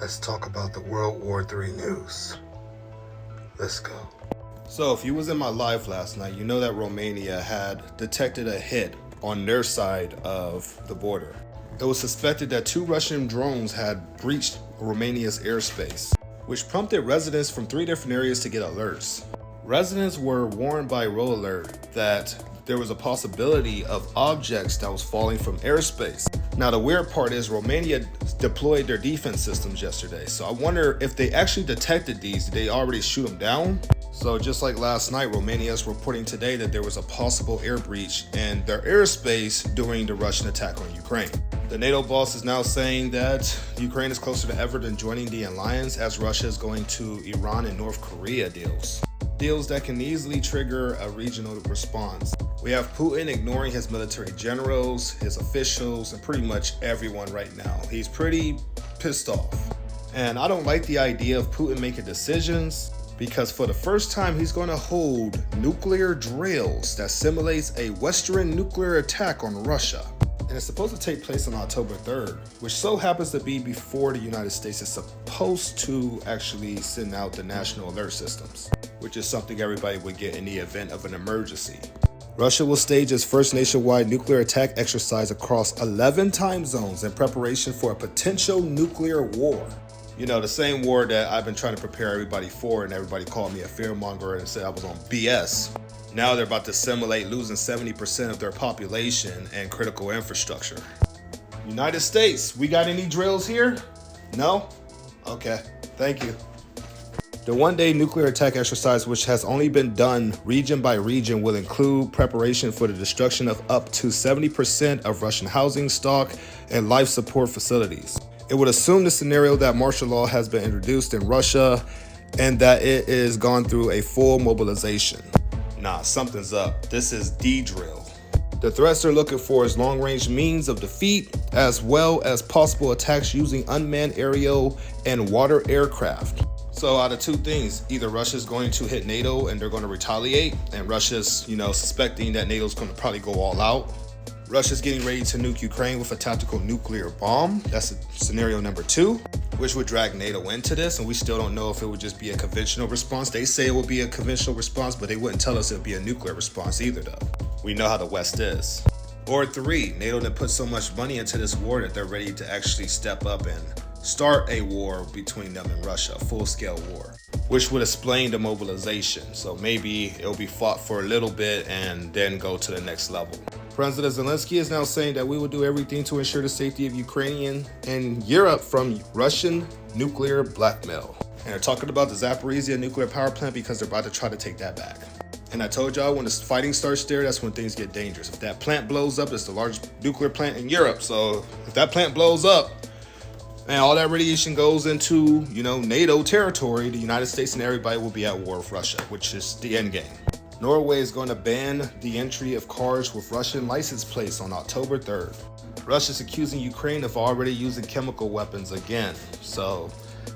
Let's talk about the World War III news. Let's go. So if you was in my live last night, you know that Romania had detected a hit on their side of the border. It was suspected that 2 Russian drones had breached Romania's airspace, which prompted residents from 3 different areas to get alerts. Residents were warned by RoAlert that there was a possibility of objects that was falling from airspace. Now the weird part is Romania deployed their defense systems yesterday, so I wonder if they actually detected these. Did they already shoot them down? So just like last night, Romania is reporting today that there was a possible air breach in their airspace during the Russian attack on Ukraine. The NATO boss is now saying that Ukraine is closer than ever than joining the alliance as Russia is going to Iran and North Korea deals that can easily trigger a regional response. We have Putin ignoring his military generals, his officials, and pretty much everyone right now. He's pretty pissed off. And I don't like the idea of Putin making decisions, because for the first time he's going to hold nuclear drills that simulates a Western nuclear attack on Russia. And it's supposed to take place on October 3rd, which so happens to be before the United States is supposed to actually send out the national alert systems, which is something everybody would get in the event of an emergency. Russia will stage its first nationwide nuclear attack exercise across 11 time zones in preparation for a potential nuclear war. You know, the same war that I've been trying to prepare everybody for, and everybody called me a fearmonger and said I was on BS. Now they're about to simulate losing 70% of their population and critical infrastructure. United States, we got any drills here? No? Okay, thank you. The one-day nuclear attack exercise, which has only been done region by region, will include preparation for the destruction of up to 70% of Russian housing stock and life support facilities. It would assume the scenario that martial law has been introduced in Russia and that it is gone through a full mobilization. Nah, something's up. This is D-drill. The threats they're looking for is long-range means of defeat, as well as possible attacks using unmanned aerial and water aircraft. So out of 2 things, either Russia's going to hit NATO and they're going to retaliate, and Russia's, suspecting that NATO's going to probably go all out. Russia's getting ready to nuke Ukraine with a tactical nuclear bomb. That's scenario number 2, which would drag NATO into this, and we still don't know if it would just be a conventional response. They say it would be a conventional response, but they wouldn't tell us it would be a nuclear response either, though. We know how the West is. Or 3, NATO done put so much money into this war that they're ready to actually step up and start a war between them and Russia, a full-scale war, which would explain the mobilization. So maybe it'll be fought for a little bit and then go to the next level. President Zelensky is now saying that we will do everything to ensure the safety of Ukrainian and Europe from Russian nuclear blackmail. And they're talking about the Zaporizhzhia nuclear power plant because they're about to try to take that back. And I told y'all, when the fighting starts there, that's when things get dangerous. If that plant blows up, it's the largest nuclear plant in Europe. So if that plant blows up and all that radiation goes into, NATO territory, the United States and everybody will be at war with Russia, which is the end game. Norway is going to ban the entry of cars with Russian license plates on October 3rd. Russia's accusing Ukraine of already using chemical weapons again. So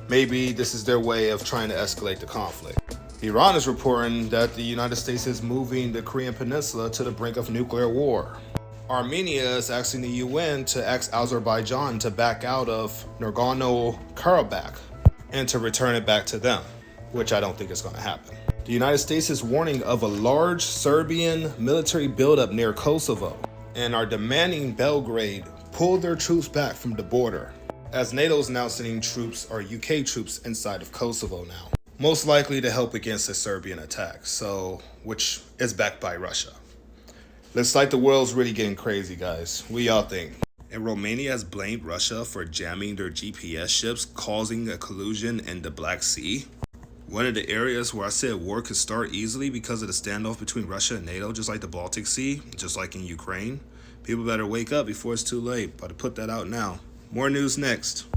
maybe this is their way of trying to escalate the conflict. Iran is reporting that the United States is moving the Korean Peninsula to the brink of nuclear war. Armenia is asking the UN to ask Azerbaijan to back out of Nagorno-Karabakh and to return it back to them, which I don't think is going to happen. The United States is warning of a large Serbian military buildup near Kosovo and are demanding Belgrade pull their troops back from the border, as NATO is now sending troops or UK troops inside of Kosovo now, most likely to help against a Serbian attack, which is backed by Russia. Looks like the world's really getting crazy, guys. What y'all think? And Romania has blamed Russia for jamming their GPS ships, causing a collision in the Black Sea. One of the areas where I said war could start easily because of the standoff between Russia and NATO, just like the Baltic Sea, just like in Ukraine. People better wake up before it's too late. About to put that out now. More news next.